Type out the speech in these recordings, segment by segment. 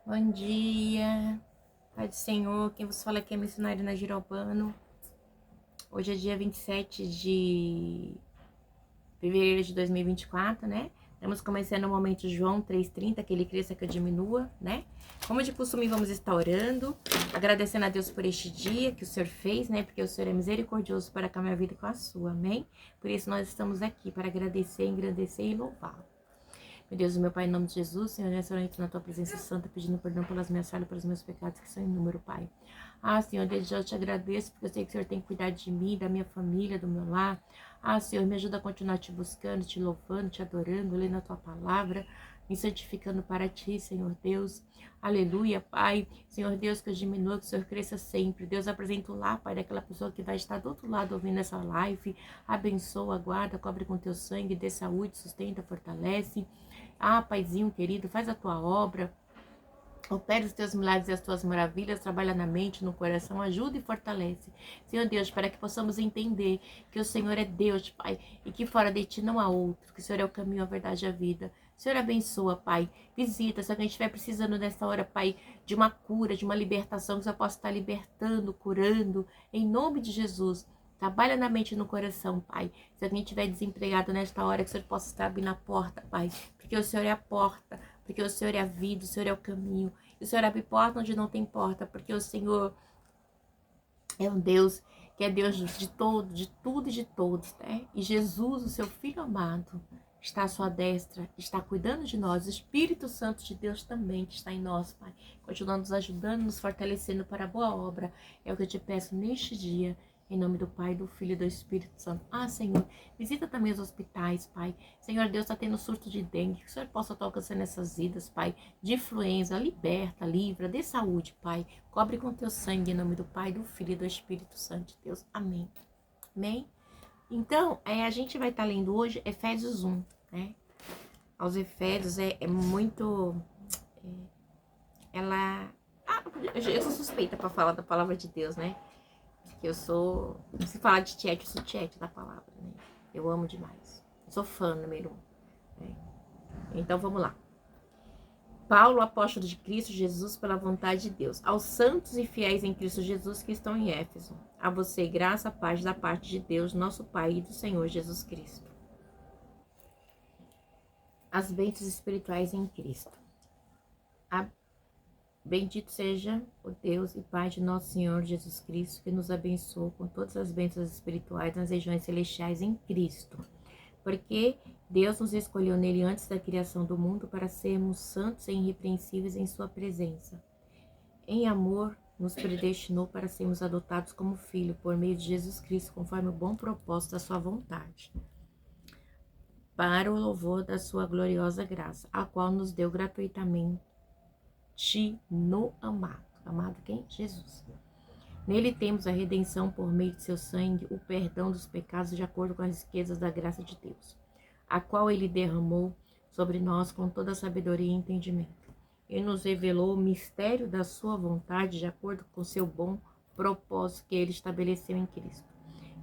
Bom dia, Pai do Senhor, quem vos fala aqui é a missionária na Giropano. Hoje é dia 27 de fevereiro de 2024, né? Estamos começando o momento João 3,30, que ele cresça, que eu diminua, né? Como de costume, vamos estar orando, agradecendo a Deus por este dia que o Senhor fez, né? Porque o Senhor é misericordioso para com a minha vida e com a sua, amém? Por isso nós estamos aqui, para agradecer, engrandecer e louvá-lo. Meu Deus, meu Pai, em nome de Jesus, Senhor, nessa noite na Tua presença santa, pedindo perdão pelas minhas falhas, pelos meus pecados, que são em número, Pai. Senhor, desde já eu te agradeço, porque eu sei que o Senhor tem cuidado de mim, da minha família, do meu lar. Senhor, me ajuda a continuar te buscando, te louvando, te adorando, lendo a Tua palavra, me santificando para Ti, Senhor Deus. Aleluia, Pai. Senhor Deus, que eu diminua, que o Senhor cresça sempre. Deus, apresenta o lar, Pai, daquela pessoa que vai estar do outro lado ouvindo essa live. Abençoa, guarda, cobre com Teu sangue, dê saúde, sustenta, fortalece. Paizinho querido, faz a tua obra, opera os teus milagres e as tuas maravilhas, trabalha na mente, no coração, ajuda e fortalece. Senhor Deus, para que possamos entender que o Senhor é Deus, Pai, e que fora de Ti não há outro, que o Senhor é o caminho, a verdade e a vida. Senhor, abençoa, Pai, visita, se alguém estiver precisando nessa hora, Pai, de uma cura, de uma libertação, que o Senhor possa estar libertando, curando, em nome de Jesus. Trabalha na mente e no coração, Pai. Se alguém estiver desempregado nesta hora, que o Senhor possa estar abrindo a porta, Pai, porque o Senhor é a porta, porque o Senhor é a vida, o Senhor é o caminho. E o Senhor abre porta onde não tem porta, porque o Senhor é um Deus que é Deus de todo, de tudo e de todos, né? E Jesus, o seu Filho amado, está à sua destra, está cuidando de nós. O Espírito Santo de Deus também que está em nós, Pai, continuando nos ajudando, nos fortalecendo para a boa obra. É o que eu te peço neste dia. Em nome do Pai, do Filho e do Espírito Santo. Senhor, visita também os hospitais, Pai. Senhor Deus, está tendo surto de dengue. Que o Senhor possa estar alcançando essas vidas, Pai. De influenza, liberta, livra, dê saúde, Pai. Cobre com teu sangue, em nome do Pai, do Filho e do Espírito Santo de Deus. Amém. Amém? Então, a gente vai estar lendo hoje Efésios 1, né? Aos Efésios é muito... eu sou suspeita para falar da palavra de Deus, né? Que eu sou, se falar de tiete, eu sou tiete da palavra, né? Eu amo demais. Eu sou fã número 1. Né? Então vamos lá. Paulo, apóstolo de Cristo Jesus, pela vontade de Deus, aos santos e fiéis em Cristo Jesus que estão em Éfeso. A você graça, paz da parte de Deus, nosso Pai e do Senhor Jesus Cristo. As bênçãos espirituais em Cristo. Bendito seja o Deus e Pai de nosso Senhor Jesus Cristo, que nos abençoou com todas as bênçãos espirituais nas regiões celestiais em Cristo. Porque Deus nos escolheu nele antes da criação do mundo para sermos santos e irrepreensíveis em sua presença. Em amor, nos predestinou para sermos adotados como filho por meio de Jesus Cristo, conforme o bom propósito da sua vontade, para o louvor da sua gloriosa graça, a qual nos deu gratuitamente no amado. Amado quem? Jesus. Nele temos a redenção por meio de seu sangue, o perdão dos pecados de acordo com as riquezas da graça de Deus, a qual ele derramou sobre nós com toda a sabedoria e entendimento. Ele nos revelou o mistério da sua vontade de acordo com seu bom propósito que ele estabeleceu em Cristo.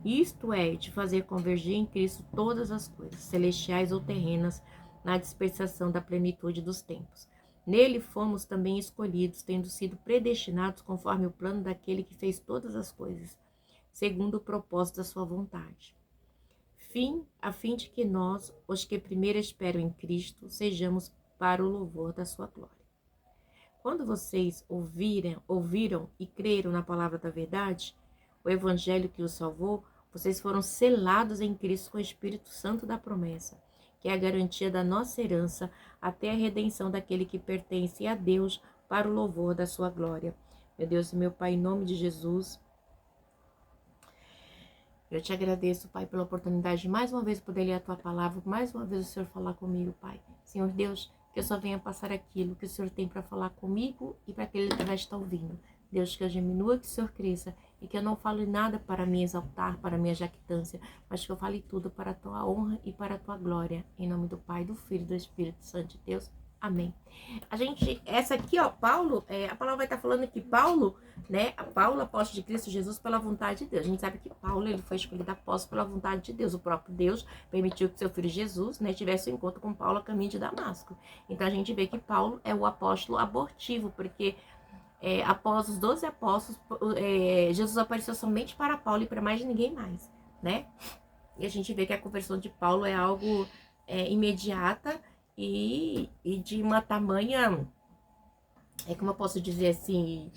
Isto é, de fazer convergir em Cristo todas as coisas, celestiais ou terrenas, na dispensação da plenitude dos tempos. Nele fomos também escolhidos, tendo sido predestinados conforme o plano daquele que fez todas as coisas, segundo o propósito da sua vontade. A fim de que nós, os que primeiro esperam em Cristo, sejamos para o louvor da sua glória. Quando vocês ouviram e creram na palavra da verdade, o evangelho que os salvou, vocês foram selados em Cristo com o Espírito Santo da promessa, que é a garantia da nossa herança até a redenção daquele que pertence a Deus para o louvor da sua glória. Meu Deus e meu Pai, em nome de Jesus, eu te agradeço, Pai, pela oportunidade de mais uma vez poder ler a Tua palavra, mais uma vez o Senhor falar comigo, Pai. Senhor Deus, que eu só venha passar aquilo que o Senhor tem para falar comigo e para aquele que vai estar ouvindo. Deus, que eu diminua, que o Senhor cresça e que eu não fale nada para me exaltar, para minha jactância, mas que eu fale tudo para a Tua honra e para a Tua glória. Em nome do Pai, do Filho e do Espírito Santo de Deus. Amém. Essa aqui, ó, Paulo, a palavra vai estar falando que Paulo, né, Paulo, apóstolo de Cristo Jesus, pela vontade de Deus. A gente sabe que Paulo, ele foi escolhido apóstolo pela vontade de Deus. O próprio Deus permitiu que seu filho Jesus, né, tivesse um encontro com Paulo a caminho de Damasco. Então a gente vê que Paulo é o apóstolo abortivo, porque após os 12 apóstolos, Jesus apareceu somente para Paulo e para mais ninguém mais, né? E a gente vê que a conversão de Paulo é algo imediata e de uma tamanha, como eu posso dizer assim,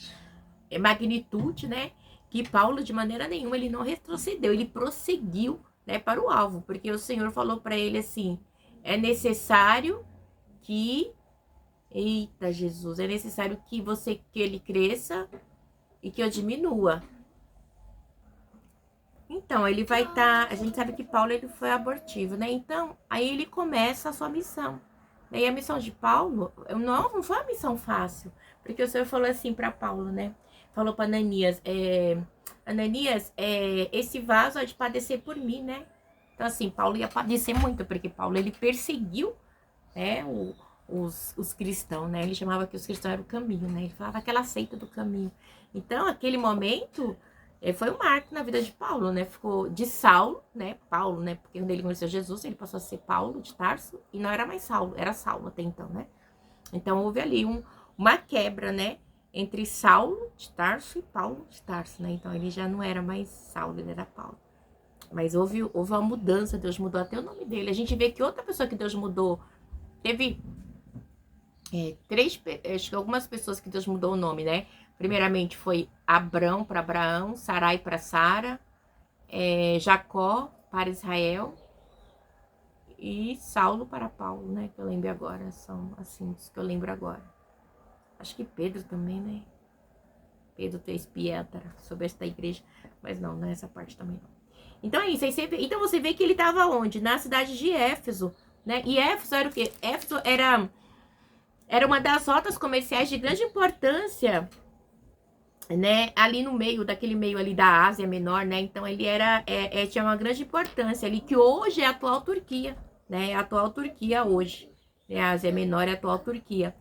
magnitude, né? Que Paulo, de maneira nenhuma, ele não retrocedeu, ele prosseguiu, né, para o alvo, porque o Senhor falou para ele assim: é necessário que, eita Jesus, é necessário que ele cresça e que eu diminua. Então, ele vai estar... a gente sabe que Paulo, ele foi abortivo, né? Então, aí ele começa a sua missão. E a missão de Paulo não foi uma missão fácil. Porque o Senhor falou assim para Paulo, né? Falou para Ananias, Ananias, esse vaso há de padecer por mim, né? Então, assim, Paulo ia padecer muito, porque Paulo, ele perseguiu, né, os cristãos, né? Ele chamava que os cristãos eram o caminho, né? Ele falava aquela seita do caminho. Então, aquele momento... foi um marco na vida de Paulo, né? Ficou de Saulo, né? Paulo, né? Porque quando ele conheceu Jesus, ele passou a ser Paulo de Tarso e não era mais Saulo, era Saulo até então, né? Então houve ali uma quebra, né? Entre Saulo de Tarso e Paulo de Tarso, né? Então ele já não era mais Saulo, ele era Paulo. Mas houve uma mudança, Deus mudou até o nome dele. A gente vê que outra pessoa que Deus mudou, teve acho que algumas pessoas que Deus mudou o nome, né? Primeiramente foi Abrão para Abraão, Sarai para Sara, Jacó para Israel e Saulo para Paulo, né? Que eu lembro agora, são assim, os que eu lembro agora. Acho que Pedro também, né? Pedro fez Pietra sobre esta igreja, mas não é essa parte também não. Então é isso, então você vê que ele estava onde? Na cidade de Éfeso, né? E Éfeso era o quê? Éfeso era uma das rotas comerciais de grande importância, né, ali no meio, daquele meio ali da Ásia Menor, né, então ele tinha uma grande importância ali, que hoje é a atual Turquia, né, a atual Turquia hoje, né, a Ásia Menor é a atual Turquia.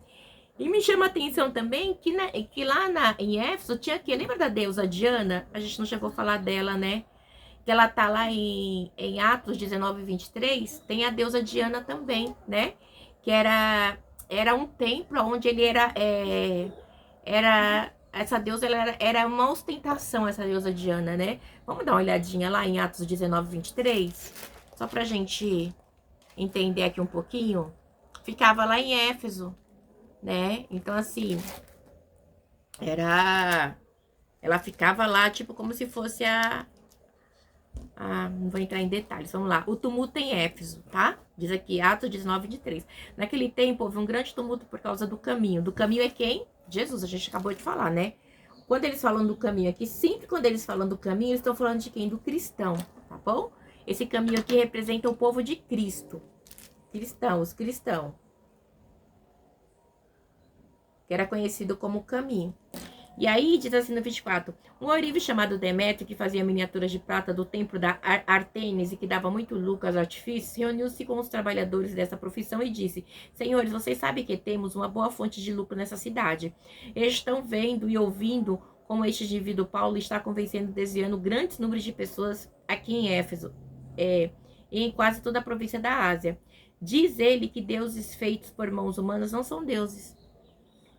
E me chama a atenção também que lá em Éfeso tinha que, lembra da deusa Diana? A gente não chegou a falar dela, né, que ela tá lá em Atos 19, 23, tem a deusa Diana também, né, que era um templo onde ele essa deusa, era uma ostentação, essa deusa Diana, né? Vamos dar uma olhadinha lá em Atos 19, 23, só pra gente entender aqui um pouquinho. Ficava lá em Éfeso, né? Então, assim, ela ficava lá, tipo, como se fosse não vou entrar em detalhes, vamos lá. O tumulto em Éfeso, tá? Diz aqui, Atos 19, 23. Naquele tempo, houve um grande tumulto por causa do caminho. Do caminho é quem? Jesus, a gente acabou de falar, né? Quando eles falam do caminho aqui, sempre quando eles falam do caminho, eles estão falando de quem? Do cristão, tá bom? Esse caminho aqui representa o povo de Cristo. Cristãos, cristão. Que era conhecido como caminho. E aí, diz assim no 24, um ourive chamado Demétrio, que fazia miniaturas de prata do templo da Artemis e que dava muito lucro aos artifícios, reuniu-se com os trabalhadores dessa profissão e disse, senhores, vocês sabem que temos uma boa fonte de lucro nessa cidade. Eles estão vendo e ouvindo como este indivíduo Paulo está convencendo e desviando grandes números de pessoas aqui em Éfeso, e em quase toda a província da Ásia. Diz ele que deuses feitos por mãos humanas não são deuses.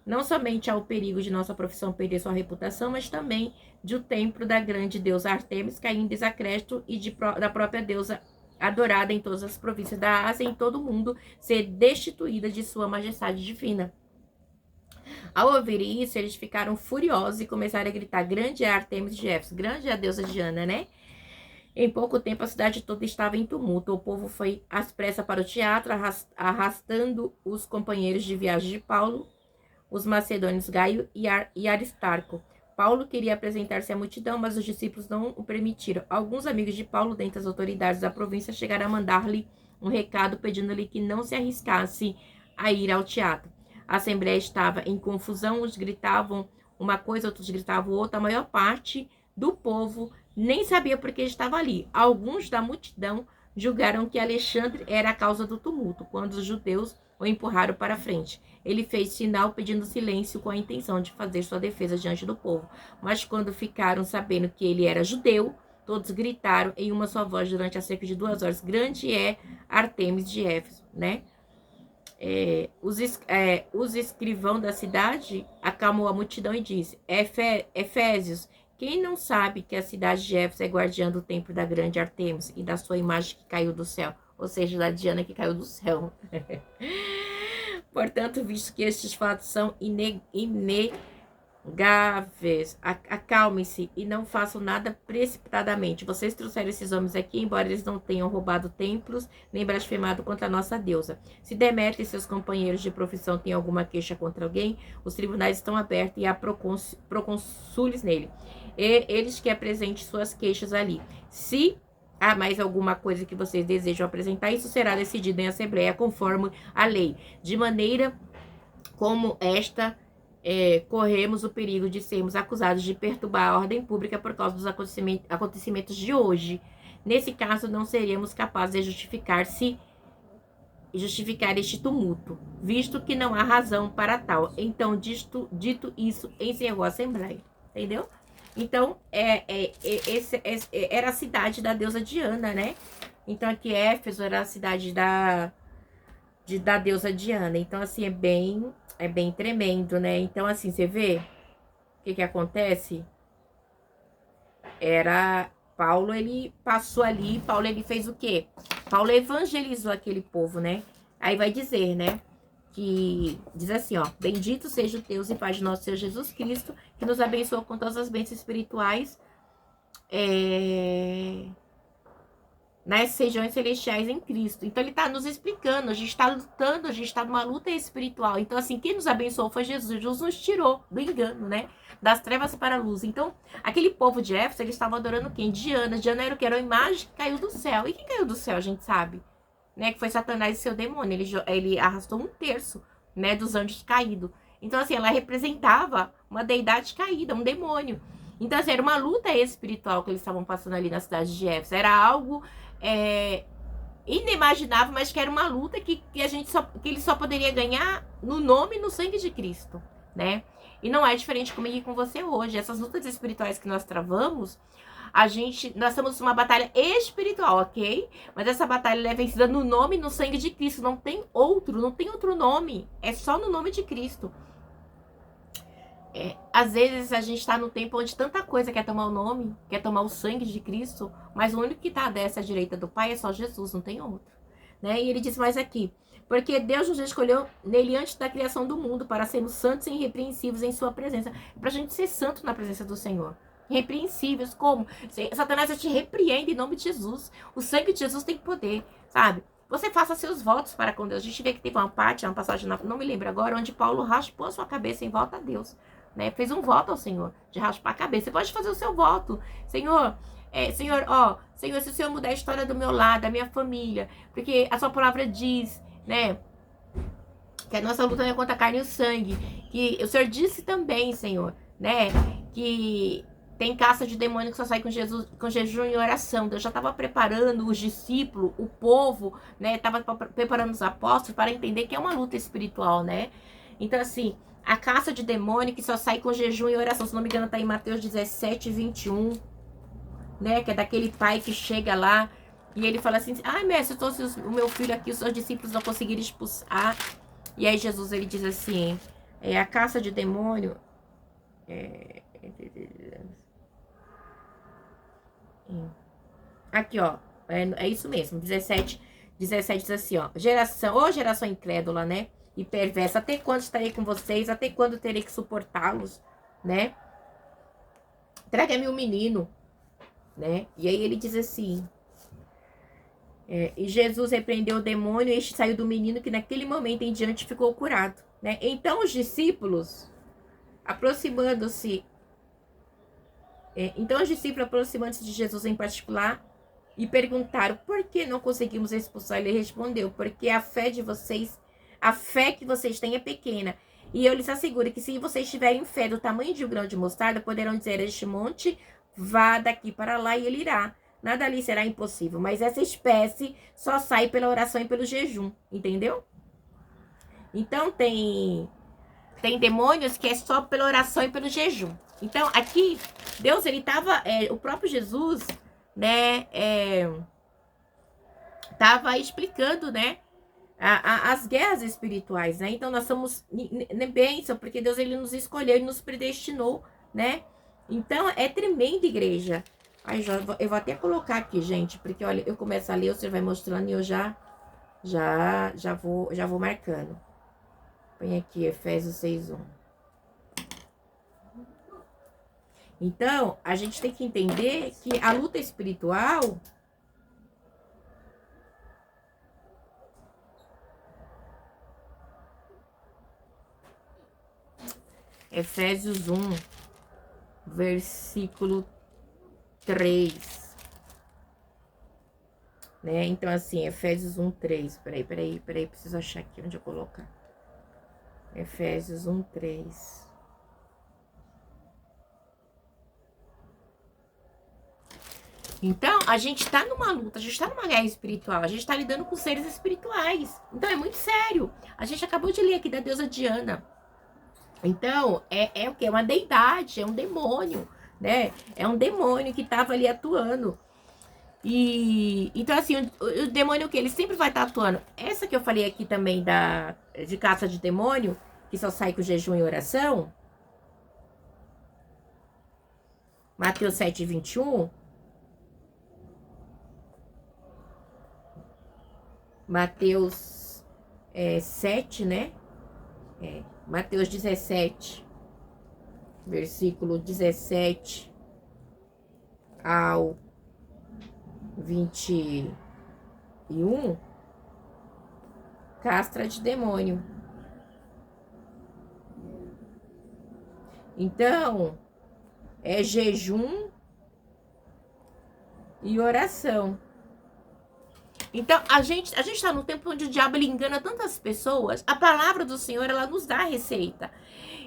Não somente há o perigo de nossa profissão perder sua reputação, mas também de o templo da grande deusa Artemis cair em desacrédito e da própria deusa adorada em todas as províncias da Ásia e em todo o mundo ser destituída de sua majestade divina. Ao ouvir isso, eles ficaram furiosos e começaram a gritar, grande é a Artemis de Éfeso, grande é a deusa Diana, né? Em pouco tempo, a cidade toda estava em tumulto. O povo foi às pressas para o teatro, arrastando os companheiros de viagem de Paulo, os macedônios Gaio e Aristarco. Paulo queria apresentar-se à multidão, mas os discípulos não o permitiram. Alguns amigos de Paulo, dentre as autoridades da província, chegaram a mandar-lhe um recado pedindo-lhe que não se arriscasse a ir ao teatro. A assembleia estava em confusão, uns gritavam uma coisa, outros gritavam outra. A maior parte do povo nem sabia por que estava ali. Alguns da multidão julgaram que Alexandre era a causa do tumulto, quando os judeus o empurraram para frente. Ele fez sinal pedindo silêncio com a intenção de fazer sua defesa diante do povo. Mas quando ficaram sabendo que ele era judeu, todos gritaram em uma só voz durante a cerca de 2 horas: grande é Artemis de Éfeso, né? Os escrivãos da cidade acalmou a multidão e disse: Efésios, quem não sabe que a cidade de Éfeso é guardiã do templo da grande Artemis e da sua imagem que caiu do céu? Ou seja, da Diana que caiu do céu. Portanto, visto que estes fatos são inegáveis, acalmem-se e não façam nada precipitadamente. Vocês trouxeram esses homens aqui, embora eles não tenham roubado templos, nem blasfemado contra a nossa deusa. Se Demétrio e seus companheiros de profissão têm alguma queixa contra alguém, os tribunais estão abertos e há procônsules nele. E eles que apresentem suas queixas ali. Se há mais alguma coisa que vocês desejam apresentar, isso será decidido em assembleia conforme a lei. De maneira como esta, corremos o perigo de sermos acusados de perturbar a ordem pública por causa dos acontecimentos de hoje. Nesse caso, não seríamos capazes de justificar este tumulto, visto que não há razão para tal. Então, dito isso, encerrou a assembleia. Entendeu? Então, era a cidade da deusa Diana, né? Então, aqui Éfeso era a cidade da deusa Diana. Então, assim, é bem tremendo, né? Então, assim, você vê o que acontece? Paulo, ele passou ali, Paulo, ele fez o quê? Paulo evangelizou aquele povo, né? Aí vai dizer, né? Que diz assim, ó: bendito seja o Deus e Pai de nosso Senhor Jesus Cristo, que nos abençoou com todas as bênçãos espirituais nas regiões celestiais em Cristo. Então ele está nos explicando, a gente está lutando, a gente está numa luta espiritual. Então assim, quem nos abençoou foi Jesus. Jesus nos tirou do engano, né? Das trevas para a luz. Então, aquele povo de Éfeso, eles estavam adorando quem? Diana. Diana era o que? Era uma imagem que caiu do céu. E quem caiu do céu, a gente sabe, né? Que foi Satanás e seu demônio. Ele arrastou 1/3, né, dos anjos caídos. Então assim, ela representava uma deidade caída, um demônio. Então assim, era uma luta espiritual que eles estavam passando ali na cidade de Éfeso. Era algo inimaginável, mas que era uma luta que ele só poderia ganhar no nome e no sangue de Cristo, né? E não é diferente comigo e com você hoje. Essas lutas espirituais que nós travamos, nós estamos numa batalha espiritual, ok? Mas essa batalha é vencida no nome e no sangue de Cristo. Não tem outro nome. É só no nome de Cristo. Às vezes a gente está no tempo onde tanta coisa quer tomar o nome, quer tomar o sangue de Cristo, mas o único que está dessa direita do Pai é só Jesus, não tem outro, né? E ele diz mais aqui: porque Deus nos escolheu nele antes da criação do mundo para sermos santos e irrepreensíveis em sua presença. Para a gente ser santo na presença do Senhor. Repreensíveis, como? Satanás, eu te repreendo em nome de Jesus. O sangue de Jesus tem poder, sabe? Você faça seus votos para com Deus. A gente vê que teve uma passagem, não me lembro agora, onde Paulo raspou a sua cabeça em volta a Deus, né? Fez um voto ao Senhor, de raspar a cabeça. Você pode fazer o seu voto. Senhor, Senhor, se o Senhor mudar a história do meu lado, da minha família, porque a sua palavra diz, né, que a nossa luta não é contra a carne e o sangue, que o Senhor disse também, Senhor, né, que tem caça de demônio que só sai com jejum e oração. Deus já estava preparando os discípulos, o povo, né, estava preparando os apóstolos para entender que é uma luta espiritual, né. Então, assim, a caça de demônio que só sai com jejum e oração, se não me engano, está em Mateus 17:21, né, que é daquele pai que chega lá e ele fala assim: ai, mestre, o meu filho aqui, os seus discípulos não conseguiram expulsar. E aí Jesus, ele diz assim, a caça de demônio aqui, ó, é isso mesmo, 17 diz assim, ó: geração incrédula, né, e perversa, até quando estarei com vocês, até quando terei que suportá-los, né, traga-me um menino, né. E aí ele diz assim, e Jesus repreendeu o demônio, e este saiu do menino, que naquele momento em diante ficou curado, né. Então os discípulos, aproximando-se de Jesus em particular, e perguntaram: por que não conseguimos expulsar? Ele respondeu: porque a fé que vocês têm é pequena. E eu lhes asseguro que se vocês tiverem fé do tamanho de um grão de mostarda, poderão dizer a este monte: vá daqui para lá, e ele irá. Nada ali será impossível. Mas essa espécie só sai pela oração e pelo jejum, entendeu? Então tem demônios que é só pela oração e pelo jejum. Então aqui, Deus, ele tava, o próprio Jesus, né, tava explicando, né, as guerras espirituais, né? Então nós somos bênção, porque Deus, ele nos escolheu e nos predestinou, né? Então é tremenda, igreja. Aí eu vou até colocar aqui, gente, porque olha, eu começo a ler, você vai mostrando e eu já vou marcando. Põe aqui Efésios 6:1. Então, a gente tem que entender que a luta espiritual, Efésios 1, versículo 3. Né? Então, assim, Efésios 1, 3. Peraí, preciso achar aqui onde eu colocar. Efésios 1, 3. Então, a gente tá numa luta, a gente tá numa guerra espiritual, a gente tá lidando com seres espirituais. Então, é muito sério. A gente acabou de ler aqui da deusa Diana. Então, é o quê? É uma deidade, é um demônio, né? É um demônio que tava ali atuando. E então, assim, o demônio, o que? Ele sempre vai estar atuando. Essa que eu falei aqui também de caça de demônio, que só sai com jejum e oração, Mateus 7:21. Mateus 7, né? Mateus 17, versículo 17 ao 21, castra de demônio. Então, é jejum e oração. Então, a gente tá num tempo onde o diabo, ele engana tantas pessoas. A palavra do Senhor, ela nos dá a receita.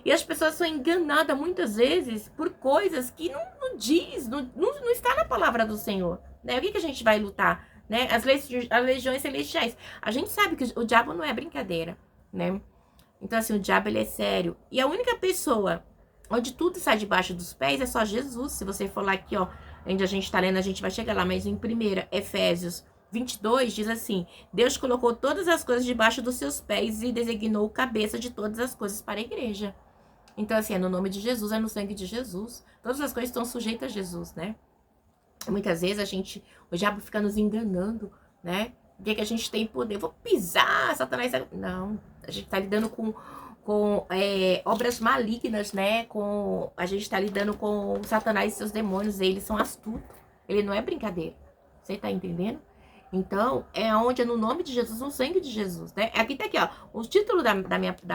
E as pessoas são enganadas muitas vezes por coisas que não diz, não está na palavra do Senhor. Né? O que a gente vai lutar? Né? As legiões celestiais. A gente sabe que o diabo não é brincadeira, né? Então, assim, o diabo, ele é sério. E a única pessoa onde tudo sai debaixo dos pés é só Jesus. Se você for lá aqui, ó, onde a gente tá lendo, a gente vai chegar lá. Mas em 1 Efésios 22 diz assim: Deus colocou todas as coisas debaixo dos seus pés e designou o cabeça de todas as coisas para a igreja. Então, assim, é no nome de Jesus, é no sangue de Jesus. Todas as coisas estão sujeitas a Jesus, né? Muitas vezes o diabo fica nos enganando, né? O que a gente tem poder? Vou pisar, Satanás. Não, a gente tá lidando com obras malignas, né? A gente tá lidando com Satanás e seus demônios. Eles são astutos. Ele não é brincadeira. Você tá entendendo? Então, é onde é no nome de Jesus, no sangue de Jesus, né? Aqui tá aqui, ó. O título da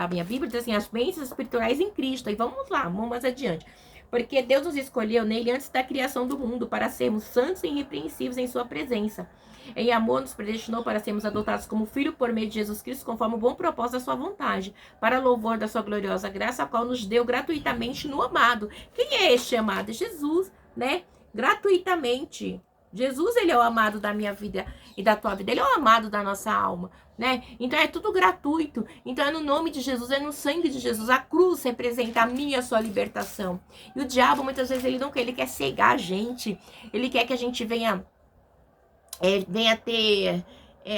minha Bíblia diz assim: as bênçãos espirituais em Cristo. E vamos lá, vamos mais adiante. Porque Deus nos escolheu nele antes da criação do mundo para sermos santos e irrepreensíveis em sua presença. Em amor nos predestinou para sermos adotados como filho por meio de Jesus Cristo, conforme o bom propósito da sua vontade, para louvor da sua gloriosa graça, a qual nos deu gratuitamente no amado. Quem é este amado? É Jesus, né? Gratuitamente. Jesus, ele é o amado da minha vida e da tua vida. Ele é o amado da nossa alma, né? Então é tudo gratuito. Então é no nome de Jesus, é no sangue de Jesus. A cruz representa a minha e a sua libertação. E o diabo, muitas vezes, ele quer cegar a gente. Ele quer que a gente venha ter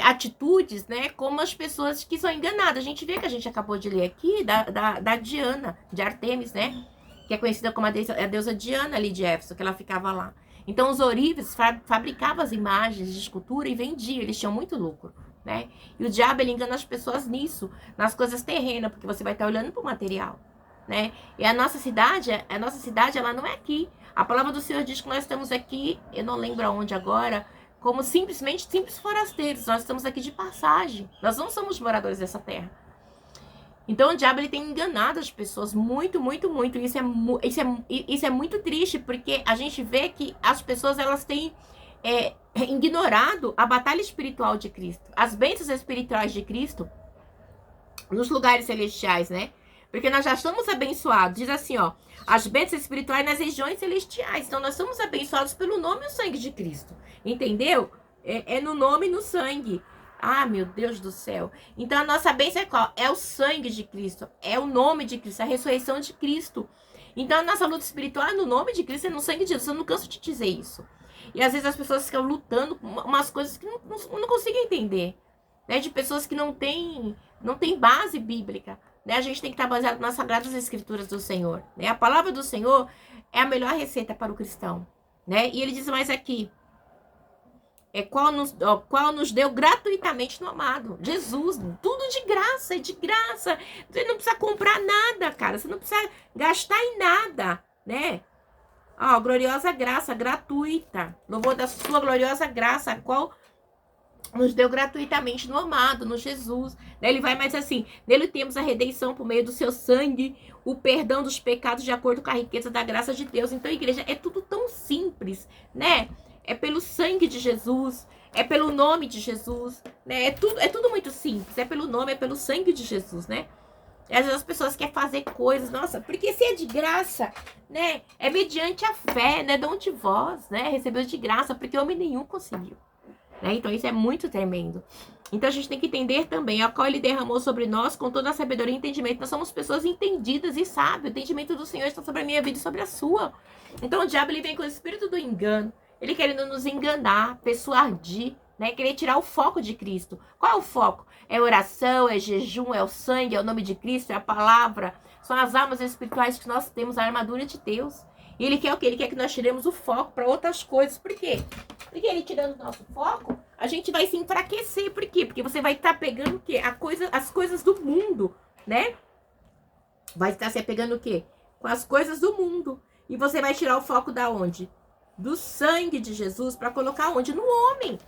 atitudes, né? Como as pessoas que são enganadas. A gente vê que a gente acabou de ler aqui da Diana, de Artemis, né? Que é conhecida como a deusa Diana ali de Éfeso, que ela ficava lá. Então, os ourives fabricavam as imagens de escultura e vendiam. Eles tinham muito lucro, né? E o diabo, ele engana as pessoas nisso, nas coisas terrenas, porque você vai estar olhando para o material, né? E a nossa cidade, ela não é aqui. A palavra do Senhor diz que nós estamos aqui, eu não lembro aonde agora, como simples forasteiros. Nós estamos aqui de passagem. Nós não somos moradores dessa terra. Então o diabo, ele tem enganado as pessoas muito, muito, muito. Isso é muito triste, porque a gente vê que as pessoas, elas têm ignorado a batalha espiritual de Cristo, as bênçãos espirituais de Cristo nos lugares celestiais, né? Porque nós já somos abençoados. Diz assim, ó: as bênçãos espirituais nas regiões celestiais. Então nós somos abençoados pelo nome e o sangue de Cristo. Entendeu? É no nome e no sangue. Ah, meu Deus do céu. Então a nossa bênção é qual? É o sangue de Cristo, é o nome de Cristo, a ressurreição de Cristo. Então a nossa luta espiritual é no nome de Cristo, é no sangue de Jesus. Eu não canso de dizer isso. E às vezes as pessoas ficam lutando com umas coisas que não conseguem entender. Né? De pessoas que não têm base bíblica. Né? A gente tem que estar baseado nas sagradas escrituras do Senhor. Né? A palavra do Senhor é a melhor receita para o cristão. Né? E ele diz mais aqui, qual nos deu gratuitamente no amado. Jesus, tudo de graça, é de graça. Você não precisa comprar nada, cara. Você não precisa gastar em nada, né? Ó, gloriosa graça, gratuita. Louvor da sua gloriosa graça, a qual nos deu gratuitamente no amado, no Jesus. Ele vai mais assim, nele temos a redenção por meio do seu sangue, o perdão dos pecados de acordo com a riqueza da graça de Deus. Então, igreja, é tudo tão simples, né? É pelo sangue de Jesus, é pelo nome de Jesus, né? É tudo muito simples, é pelo nome, é pelo sangue de Jesus, né? E às vezes as pessoas querem fazer coisas, nossa, porque se é de graça, né? É mediante a fé, né? Dom de vós, né? Recebeu de graça, porque homem nenhum conseguiu. Né? Então isso é muito tremendo. Então a gente tem que entender também a qual ele derramou sobre nós com toda a sabedoria e entendimento. Nós somos pessoas entendidas e sábias. O entendimento do Senhor está sobre a minha vida e sobre a sua. Então o diabo ele vem com o espírito do engano. Ele querendo nos enganar, persuadir, né? Querer tirar o foco de Cristo. Qual é o foco? É oração, é jejum, é o sangue, é o nome de Cristo, é a palavra. São as almas espirituais que nós temos, a armadura de Deus. E ele quer o quê? Ele quer que nós tiremos o foco para outras coisas. Por quê? Porque ele tirando o nosso foco, a gente vai se enfraquecer. Por quê? Porque você vai estar pegando o quê? As coisas do mundo, né? Vai estar se apegando o quê? Com as coisas do mundo. E você vai tirar o foco da onde? Do sangue de Jesus para colocar onde? No homem.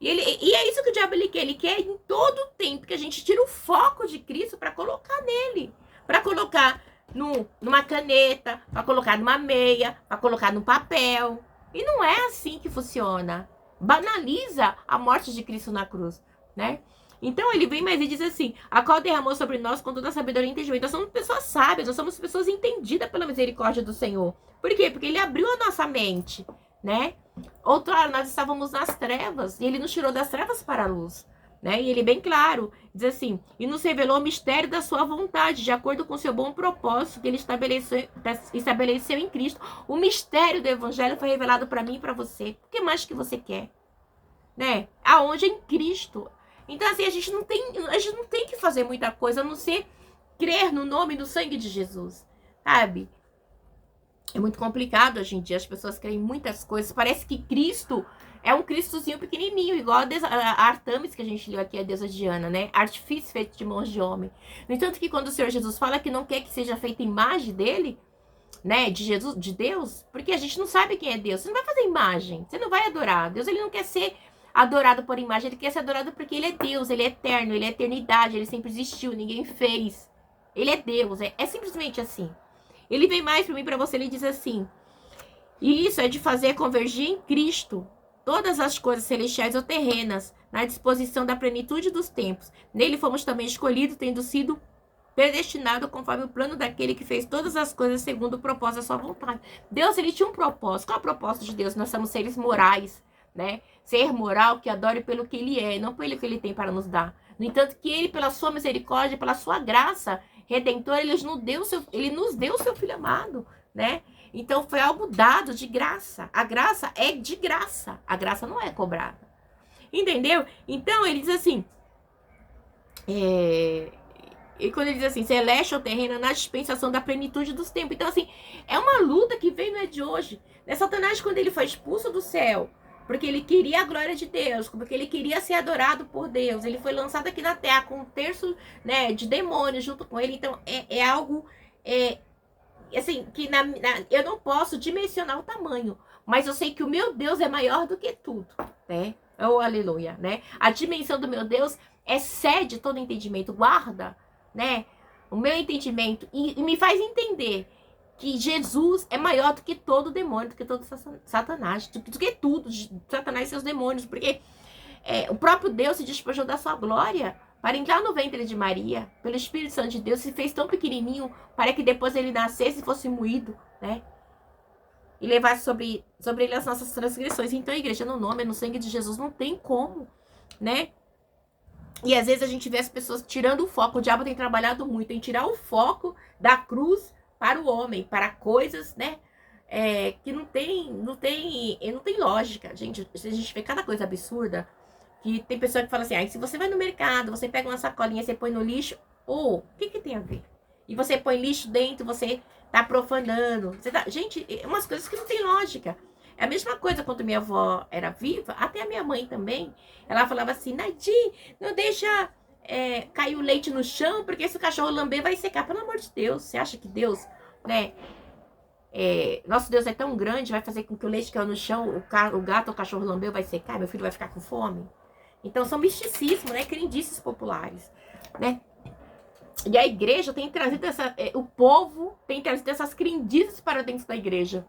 E é isso que o diabo ele quer. Ele quer em todo o tempo que a gente tira o foco de Cristo para colocar nele. Para colocar numa caneta, para colocar numa meia, para colocar no papel. E não é assim que funciona. Banaliza a morte de Cristo na cruz, né? Então ele vem mais e diz assim, a qual derramou sobre nós com toda a sabedoria e entendimento. Nós somos pessoas sábias, nós somos pessoas entendidas pela misericórdia do Senhor. Por quê? Porque ele abriu a nossa mente, né? Outrora nós estávamos nas trevas e ele nos tirou das trevas para a luz. Né? E ele bem claro, diz assim, e nos revelou o mistério da sua vontade, de acordo com o seu bom propósito que ele estabeleceu em Cristo. O mistério do evangelho foi revelado para mim e para você. O que mais que você quer? Né? Aonde? Em Cristo. Então assim, a gente não tem que fazer muita coisa, a não ser crer no nome e no sangue de Jesus. Sabe? É muito complicado hoje em dia, as pessoas creem em muitas coisas. Parece que Cristo é um Cristozinho pequenininho, igual a Artemis, que a gente leu aqui, a deusa Diana, né? Artifício feito de mãos de homem. No entanto que quando o Senhor Jesus fala que não quer que seja feita imagem dele, né? De Jesus, de Deus, porque a gente não sabe quem é Deus. Você não vai fazer imagem, você não vai adorar. Deus, ele não quer ser adorado por imagem, ele quer ser adorado porque ele é Deus, ele é eterno, ele é eternidade, ele sempre existiu, ninguém fez. Ele é Deus, é simplesmente assim. Ele vem mais para mim, para você, ele diz assim, e isso é de fazer convergir em Cristo todas as coisas celestiais ou terrenas, na disposição da plenitude dos tempos. Nele fomos também escolhidos, tendo sido predestinados conforme o plano daquele que fez todas as coisas segundo o propósito da sua vontade. Deus, ele tinha um propósito. Qual é o propósito de Deus? Nós somos seres morais, né? Ser moral que adore pelo que ele é, não pelo que ele tem para nos dar. No entanto, que ele, pela sua misericórdia, pela sua graça redentora, ele nos deu o seu Filho amado, né? Então foi algo dado de graça. A graça é de graça. A graça não é cobrada. Entendeu? Então ele diz assim, e quando ele diz assim, celeste ou terrena na dispensação da plenitude dos tempos. Então assim, é uma luta que veio, não é de hoje. Né? Satanás, quando ele foi expulso do céu, porque ele queria a glória de Deus, porque ele queria ser adorado por Deus, ele foi lançado aqui na terra com um terço, né, de demônios junto com ele. Então é algo assim, que eu não posso dimensionar o tamanho, mas eu sei que o meu Deus é maior do que tudo, né? Oh, aleluia, né? A dimensão do meu Deus excede todo entendimento, guarda, né? O meu entendimento e me faz entender que Jesus é maior do que todo demônio, do que todo Satanás, do que tudo, Satanás e seus demônios, porque o próprio Deus se despojou da sua glória para entrar no ventre de Maria, pelo Espírito Santo de Deus, se fez tão pequenininho para que depois ele nascesse e fosse moído, né? e levar sobre ele as nossas transgressões. Então, a igreja, no nome, no sangue de Jesus, não tem como, né? E às vezes a gente vê as pessoas tirando o foco. O diabo tem trabalhado muito em tirar o foco da cruz para o homem, para coisas, né? Que não tem lógica. Gente, a gente vê cada coisa absurda. Que tem pessoa que fala assim, se você vai no mercado, você pega uma sacolinha, você põe no lixo, o que tem a ver? E você põe lixo dentro, você tá profanando. Gente, umas coisas que não tem lógica. É a mesma coisa quando minha avó era viva, até a minha mãe também. Ela falava assim, Nadir, não deixa cair o leite no chão, porque se o cachorro lamber vai secar. Pelo amor de Deus, você acha que Deus, né? Nosso Deus é tão grande, vai fazer com que o leite caiu no chão, o gato ou o cachorro lambeu vai secar, meu filho vai ficar com fome? Então são misticismo, né? Crendices populares, né? E a igreja tem trazido o povo tem trazido essas crendices para dentro da igreja.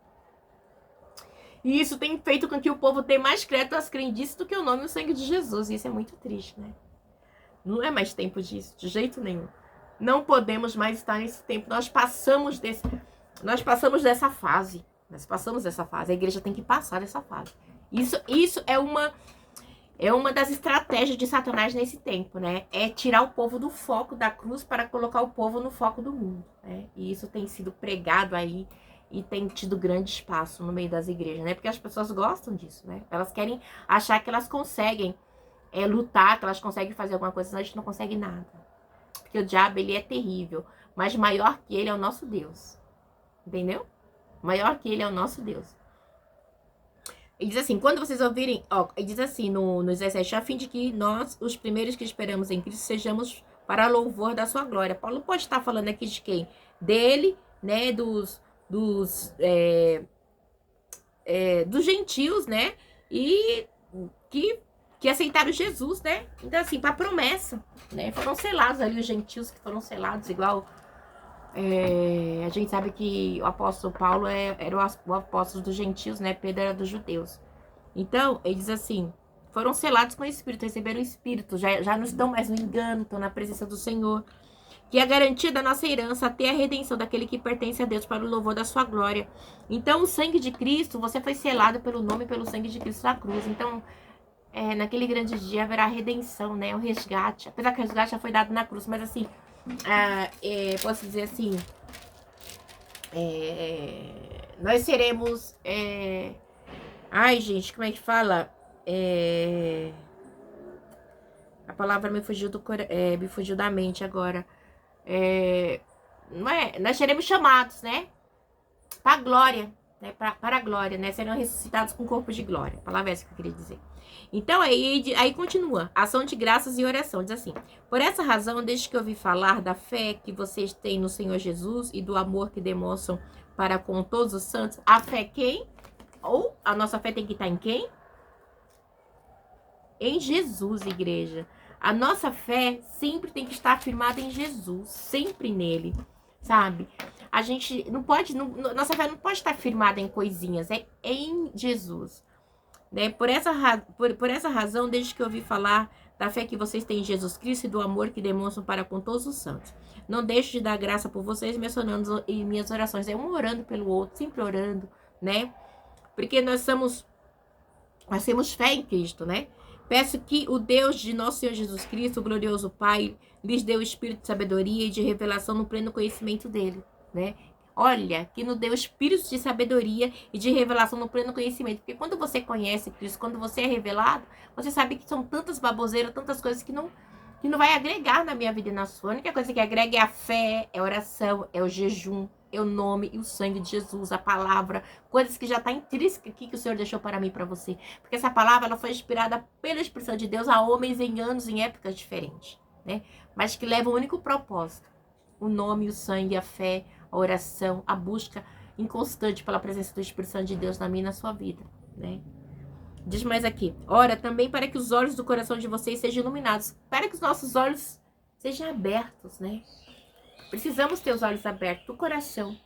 E isso tem feito com que o povo tenha mais crédito às crendices do que o nome e o sangue de Jesus. E isso é muito triste, né? Não é mais tempo disso, de jeito nenhum. Não podemos mais estar nesse tempo. Nós passamos dessa fase. A igreja tem que passar dessa fase. Isso é uma das estratégias de Satanás nesse tempo, né? É tirar o povo do foco da cruz para colocar o povo no foco do mundo, né? E isso tem sido pregado aí e tem tido grande espaço no meio das igrejas, né? Porque as pessoas gostam disso, né? Elas querem achar que elas conseguem lutar, que elas conseguem fazer alguma coisa, senão a gente não consegue nada. Porque o diabo, ele é terrível, mas maior que ele é o nosso Deus. Entendeu? Maior que ele é o nosso Deus. Ele diz assim, quando vocês ouvirem, ele diz assim no 17, a fim de que nós, os primeiros que esperamos em Cristo, sejamos para louvor da sua glória. Paulo pode estar falando aqui de quem? Dele, né, dos gentios, né, e que aceitaram Jesus, né, então assim, para promessa, né, foram selados ali os gentios que foram selados, igual a gente sabe que o apóstolo Paulo era o apóstolo dos gentios, né? Pedro era dos judeus. Então, ele diz assim, foram selados com o Espírito, receberam o Espírito, já não estão mais no engano, estão na presença do Senhor. Que é a garantia da nossa herança até a redenção daquele que pertence a Deus para o louvor da sua glória. Então, o sangue de Cristo, você foi selado pelo nome e pelo sangue de Cristo na cruz. Então, naquele grande dia haverá a redenção, né? O resgate. Apesar que o resgate já foi dado na cruz, mas assim... posso dizer assim, nós seremos, ai gente, como é que fala? A palavra me fugiu da mente agora. Nós seremos chamados, né? Para a glória, né? Para a glória, né? Serão ressuscitados com corpo de glória. A palavra é essa que eu queria dizer. Então, aí continua. Ação de graças e oração. Diz assim. Por essa razão, desde que eu ouvi falar da fé que vocês têm no Senhor Jesus e do amor que demonstram para com todos os santos, a fé quem? Ou a nossa fé tem que estar em quem? Em Jesus, igreja. A nossa fé sempre tem que estar firmada em Jesus. Sempre nele. Sabe? A gente não pode... nossa fé não pode estar firmada em coisinhas. É em Jesus. Né? Por essa razão, desde que eu ouvi falar da fé que vocês têm em Jesus Cristo e do amor que demonstram para com todos os santos, não deixo de dar graça por vocês, mencionando em minhas orações. Um orando pelo outro, sempre orando, né? Porque nós temos fé em Cristo, né? Peço que o Deus de nosso Senhor Jesus Cristo, o glorioso Pai, lhes dê o espírito de sabedoria e de revelação no pleno conhecimento dele, né? Olha, que nos deu espírito de sabedoria e de revelação no pleno conhecimento. Porque quando você conhece Cristo, quando você é revelado, você sabe que são tantas baboseiras, tantas coisas que não vai agregar na minha vida e na sua. A única coisa que agrega é a fé, é a oração, é o jejum, é o nome e o sangue de Jesus, a palavra. Coisas que já está intrínseca aqui que o Senhor deixou para mim e para você. Porque essa palavra ela foi inspirada pela expressão de Deus a homens em anos, em épocas diferentes, né? Mas que leva o único propósito. O nome, o sangue, a fé, a oração, a busca inconstante pela presença do Espírito Santo de Deus na minha e na sua vida, né? Diz mais aqui. Ora, também para que os olhos do coração de vocês sejam iluminados. Para que os nossos olhos sejam abertos, né? Precisamos ter os olhos abertos do coração.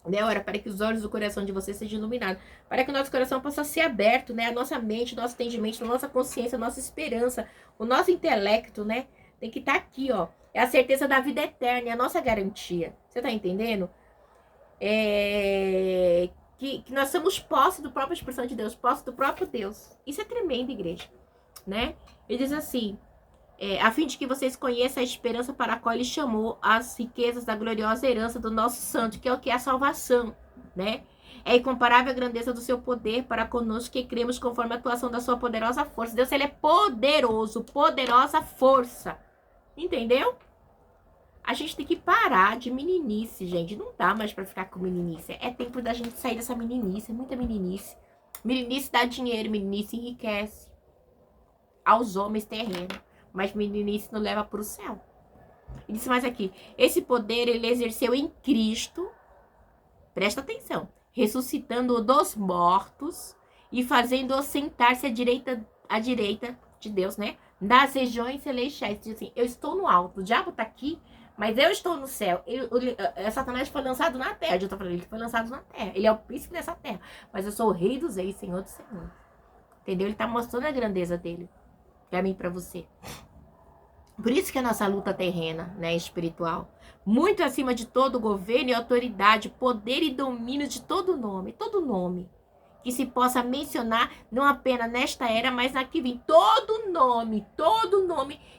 Né? Ora, para que os olhos do coração de vocês sejam iluminados. Para que o nosso coração possa ser aberto, né? A nossa mente, o nosso entendimento, a nossa consciência, a nossa esperança, o nosso intelecto, né? Tem que estar aqui, ó. É a certeza da vida eterna, é a nossa garantia. Você tá entendendo? Que nós somos posse do próprio expressão de Deus, posse do próprio Deus. Isso é tremendo, igreja. né? Ele diz assim, a fim de que vocês conheçam a esperança para a qual ele chamou, as riquezas da gloriosa herança do nosso santo, que é o que é a salvação, né? É incomparável a grandeza do seu poder para conosco que cremos conforme a atuação da sua poderosa força. Deus, ele é poderoso, poderosa força. Entendeu? A gente tem que parar de meninice, gente. Não dá mais pra ficar com meninice. É tempo da gente sair dessa meninice, muita meninice. Meninice dá dinheiro, meninice enriquece aos homens terrenos, mas meninice não leva pro céu. E disse mais aqui, esse poder ele exerceu em Cristo, presta atenção, ressuscitando-o dos mortos e fazendo-o sentar-se à direita de Deus, né? Das regiões celestiais. Diz assim, eu estou no alto, o diabo tá aqui, mas eu estou no céu. Satanás foi lançado na terra. Eu tô falando, ele foi lançado na terra. Ele é o príncipe dessa terra. Mas eu sou o rei dos reis, senhor dos senhores. Entendeu? Ele tá mostrando a grandeza dele. Pra mim e pra você. Por isso que a nossa luta terrena, né, espiritual, muito acima de todo governo e autoridade, poder e domínio de todo nome que se possa mencionar, não apenas nesta era, mas na que vem. Todo nome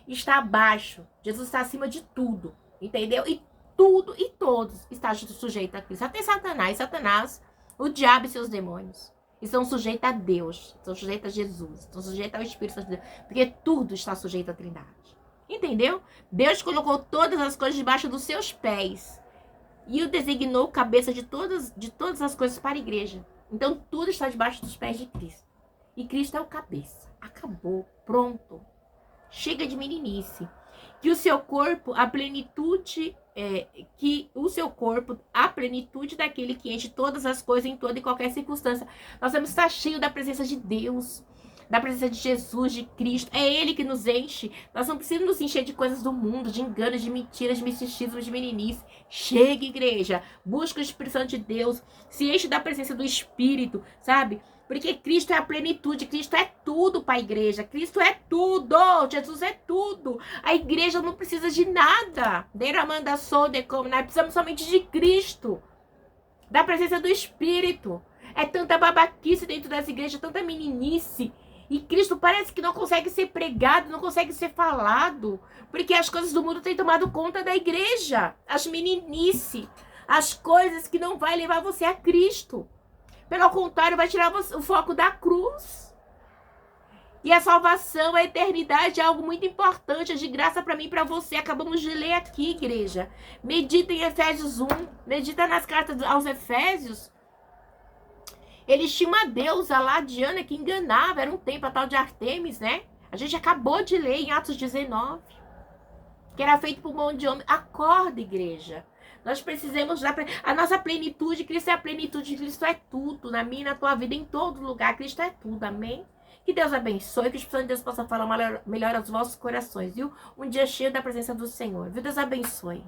está abaixo. Jesus está acima de tudo, entendeu? E tudo e todos está sujeito a Cristo. Até Satanás, o diabo e seus demônios. Estão sujeitos a Deus, estão sujeitos a Jesus, estão sujeitos ao Espírito Santo de Deus, porque tudo está sujeito à Trindade. Entendeu? Deus colocou todas as coisas debaixo dos seus pés e o designou cabeça de todas as coisas para a igreja. Então, tudo está debaixo dos pés de Cristo. E Cristo é o cabeça. Acabou. Pronto. Chega de meninice. Que o seu corpo, a plenitude daquele que enche todas as coisas em toda e qualquer circunstância. Nós vamos estar cheios da presença de Deus, da presença de Jesus, de Cristo. É Ele que nos enche. Nós não precisamos nos encher de coisas do mundo, de enganos, de mentiras, de misticismo, de meninice. Chega, igreja. Busca o Espírito Santo de Deus. Se enche da presença do Espírito, sabe? Porque Cristo é a plenitude. Cristo é tudo para a igreja. Cristo é tudo. Jesus é tudo. A igreja não precisa de nada. Nós precisamos somente de Cristo. Da presença do Espírito. É tanta babaquice dentro dessa igreja, tanta meninice. E Cristo parece que não consegue ser pregado, não consegue ser falado. Porque as coisas do mundo têm tomado conta da igreja. As meninice. As coisas que não vai levar você a Cristo. Pelo contrário, vai tirar o foco da cruz. E a salvação, a eternidade é algo muito importante. É de graça para mim e para você. Acabamos de ler aqui, igreja. Medita em Efésios 1. Medita nas cartas aos Efésios. Eles tinham uma deusa lá, Diana, que enganava. Era um templo, a tal de Artemis, né? A gente acabou de ler em Atos 19. Que era feito por um monte de homem. Acorda, igreja. Nós precisamos a nossa plenitude. Cristo é a plenitude. Cristo é tudo. Na minha e na tua vida, em todo lugar. Cristo é tudo. Amém? Que Deus abençoe. Que o Espírito de Deus possa falar melhor aos vossos corações. Viu? Um dia cheio da presença do Senhor. Viu? Deus abençoe.